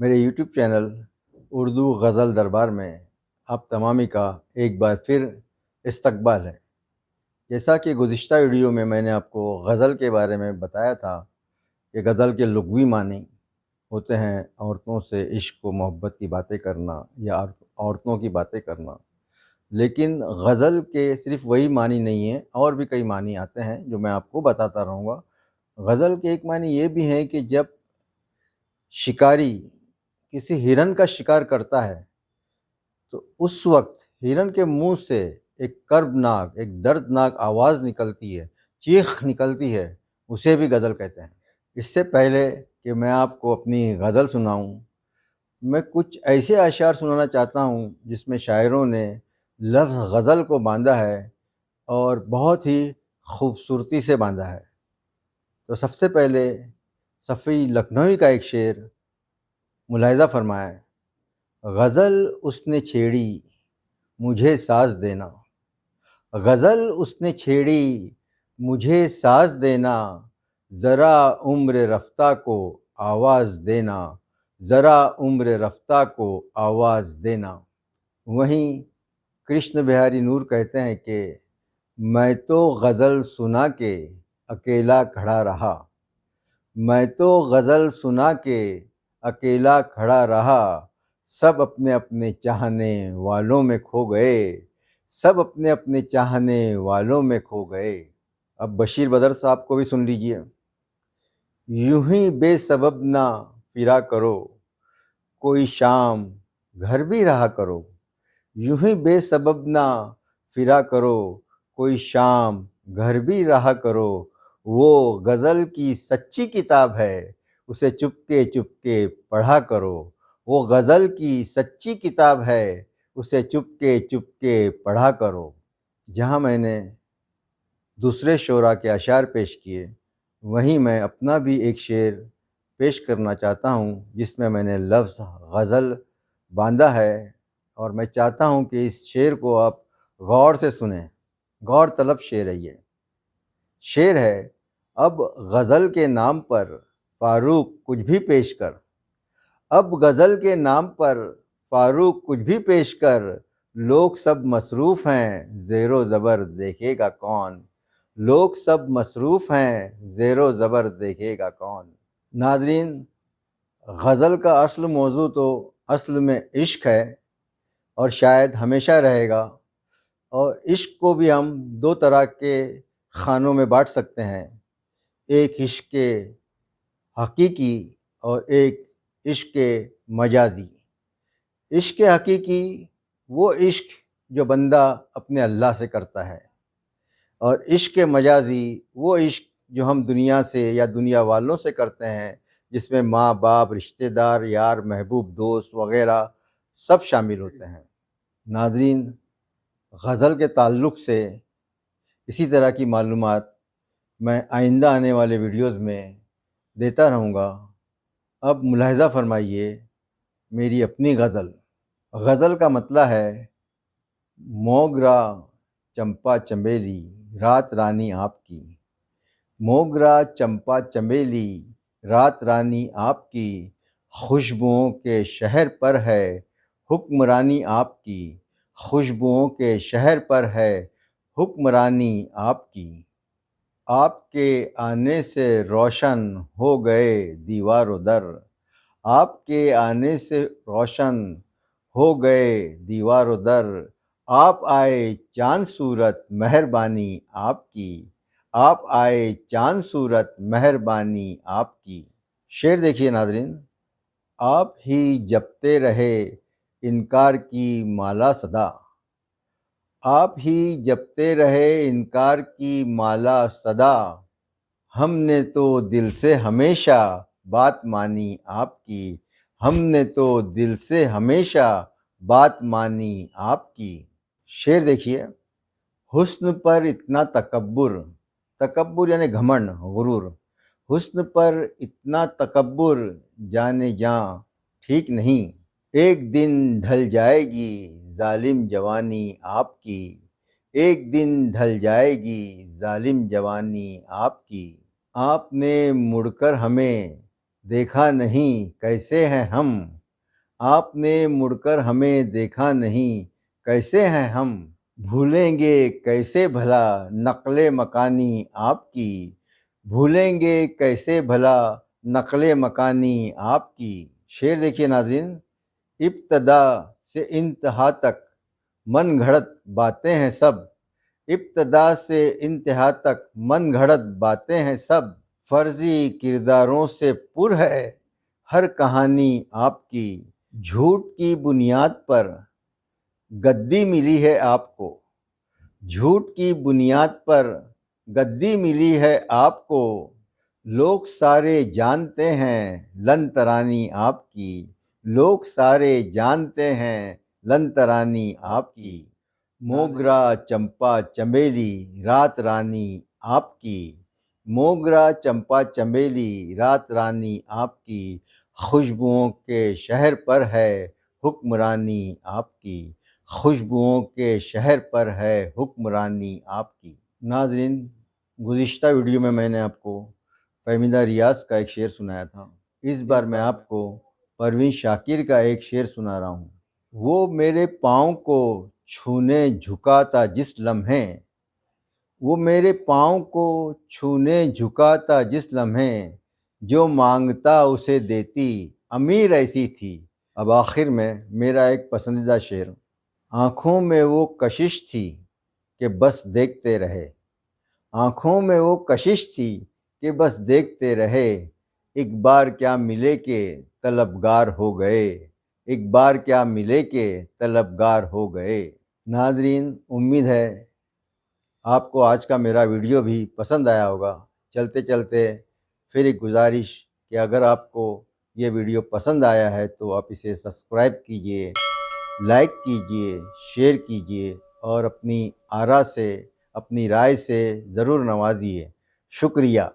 میرے YouTube channel Urdu غزل دربار میں آپ تمامی کا ایک بار پھر استقبال ہے۔ جیسا کہ گزشتہ ویڈیو میں نے آپ کو غزل کے بارے میں بتایا تھا کہ غزل کے لغوی معنی ہوتے ہیں عورتوں سے عشق و محبت کی باتیں کرنا یا عورتوں کی باتیں کرنا، لیکن غزل کے صرف وہی معنی نہیں ہیں، اور بھی کئی معنی آتے ہیں جو میں آپ کو بتاتا رہوں گا۔ غزل کے ایک معنی یہ بھی ہے کہ جب شکاری کسی ہرن کا شکار کرتا ہے تو اس وقت ہرن کے منہ سے ایک کربناک، ایک دردناک آواز نکلتی ہے، چیخ نکلتی ہے، اسے بھی غزل کہتے ہیں۔ اس سے پہلے کہ میں آپ کو اپنی غزل سناؤں، میں کچھ ایسے اشعار سنانا چاہتا ہوں جس میں شاعروں نے لفظ غزل کو باندھا ہے اور بہت ہی خوبصورتی سے باندھا ہے۔ تو سب سے پہلے صفی لکھنوی کا ایک شعر ملاحظہ فرمائیں: غزل اس نے چھیڑی مجھے ساز دینا، غزل اس نے چھیڑی مجھے ساز دینا، ذرا عمر رفتہ کو آواز دینا، ذرا عمر رفتہ کو آواز دینا۔ وہیں کرشن بہاری نور کہتے ہیں کہ میں تو غزل سنا کے اکیلا کھڑا رہا، میں تو غزل سنا کے اکیلا کھڑا رہا، سب اپنے اپنے چاہنے والوں میں کھو گئے، سب اپنے اپنے چاہنے والوں میں کھو گئے۔ اب بشیر بدر صاحب کو بھی سن لیجئے: یوں ہی بے سبب نہ پھرا کرو، کوئی شام گھر بھی رہا کرو، یوں ہی بے سبب نہ پھرا کرو، کوئی شام گھر بھی رہا کرو، وہ غزل کی سچی کتاب ہے، اسے چپکے چپکے پڑھا کرو، وہ غزل کی سچی کتاب ہے، اسے چپکے چپکے پڑھا کرو۔ جہاں میں نے دوسرے شعراء کے اشعار پیش کیے، وہیں میں اپنا بھی ایک شعر پیش کرنا چاہتا ہوں جس میں نے لفظ غزل باندھا ہے، اور میں چاہتا ہوں کہ اس شعر کو آپ غور سے سنیں۔ غور طلب شعر ہے یہ۔ شعر ہے: اب غزل کے نام پر فاروق کچھ بھی پیش کر، اب غزل کے نام پر فاروق کچھ بھی پیش کر، لوگ سب مصروف ہیں زیر و زبر دیکھے گا کون، لوگ سب مصروف ہیں زیر و زبر دیکھے گا کون۔ ناظرین، غزل کا اصل موضوع تو اصل میں عشق ہے اور شاید ہمیشہ رہے گا، اور عشق کو بھی ہم دو طرح کے خانوں میں بانٹ سکتے ہیں: ایک عشق حقیقی اور ایک عشق مجازی۔ عشق حقیقی وہ عشق جو بندہ اپنے اللہ سے کرتا ہے، اور عشق مجازی وہ عشق جو ہم دنیا سے یا دنیا والوں سے کرتے ہیں، جس میں ماں باپ، رشتہ دار، یار، محبوب، دوست وغیرہ سب شامل ہوتے ہیں۔ ناظرین، غزل کے تعلق سے اسی طرح کی معلومات میں آئندہ آنے والے ویڈیوز میں دیتا رہوں گا۔ اب ملاحظہ فرمائیے میری اپنی غزل۔ غزل کا مطلب ہے: موگرا چمپا چمیلی رات رانی آپ کی، موگرا چمپا چمیلی رات رانی آپ کی، خوشبوؤں کے شہر پر ہے حکمرانی آپ کی، خوشبوؤں کے شہر پر ہے حکمرانی آپ کی۔ آپ کے آنے سے روشن ہو گئے دیوار و در، آپ کے آنے سے روشن ہو گئے دیوار و در، آپ آئے چاند صورت مہربانی آپ کی، آپ آئے چاند صورت مہربانی آپ کی۔ شعر دیکھیے ناظرین: آپ ہی جپتے رہے انکار کی مالا صدا، آپ ہی جپتے رہے انکار کی مالا صدا، ہم نے تو دل سے ہمیشہ بات مانی آپ کی، ہم نے تو دل سے ہمیشہ بات مانی آپ کی۔ شعر دیکھیے: حسن پر اتنا تکبر، تکبر یعنی گھمنڈ، غرور، حسن پر اتنا تکبر جانے جاں ٹھیک نہیں، ایک دن ڈھل جائے گی ظالم جوانی آپ کی، ایک دن ڈھل جائے گی ظالم جوانی آپ کی۔ آپ نے مڑ کر ہمیں دیکھا نہیں کیسے ہیں ہم، آپ نے مڑ کر ہمیں دیکھا نہیں کیسے ہیں ہم، بھولیں گے کیسے بھلا نقل مکانی آپ کی، بھولیں گے کیسے بھلا نقل مکانی آپ کی۔ شعر دیکھیے ناظرین، ابتدا سے انتہا تک من گھڑت باتیں ہیں سب، ابتدا سے انتہا تک من گھڑت باتیں ہیں سب، فرضی کرداروں سے پر ہے ہر کہانی آپ کی، جھوٹ کی بنیاد پر گدی ملی ہے آپ کو، جھوٹ کی بنیاد پر گدی ملی ہے آپ کو، لوگ سارے جانتے ہیں لن ترانی آپ کی، لوگ سارے جانتے ہیں لن ترانی آپ کی، موگرا چمپا چمیلی رات رانی آپ کی، موگرا چمپا چمیلی رات رانی آپ کی، خوشبوؤں کے شہر پر ہے حکمرانی آپ کی، خوشبوؤں کے شہر پر ہے حکمرانی آپ کی۔ ناظرین، گزشتہ ویڈیو میں نے آپ کو فہمیدہ ریاض کا ایک شعر سنایا تھا، اس بار میں آپ کو پروین شاکر کا ایک شعر سنا رہا ہوں۔ وہ میرے پاؤں کو چھونے جھکا تھا جس لمحے، وہ میرے پاؤں کو چھونے جھکا تھا جس لمحے، جو مانگتا اسے دیتی امیر ایسی تھی۔ اب آخر میں میرا ایک پسندیدہ شعر، آنکھوں میں وہ کشش تھی کہ بس دیکھتے رہے، آنکھوں میں وہ کشش تھی کہ بس دیکھتے رہے، ایک بار کیا ملے کہ طلبگار ہو گئے، ایک بار کیا ملے کہ طلبگار ہو گئے۔ ناظرین، امید ہے آپ کو آج کا میرا ویڈیو بھی پسند آیا ہوگا۔ چلتے چلتے پھر ایک گزارش کہ اگر آپ کو یہ ویڈیو پسند آیا ہے تو آپ اسے سبسکرائب کیجئے، لائک کیجئے، شیئر کیجئے اور اپنی آراء سے، اپنی رائے سے ضرور نوازیے۔ شکریہ۔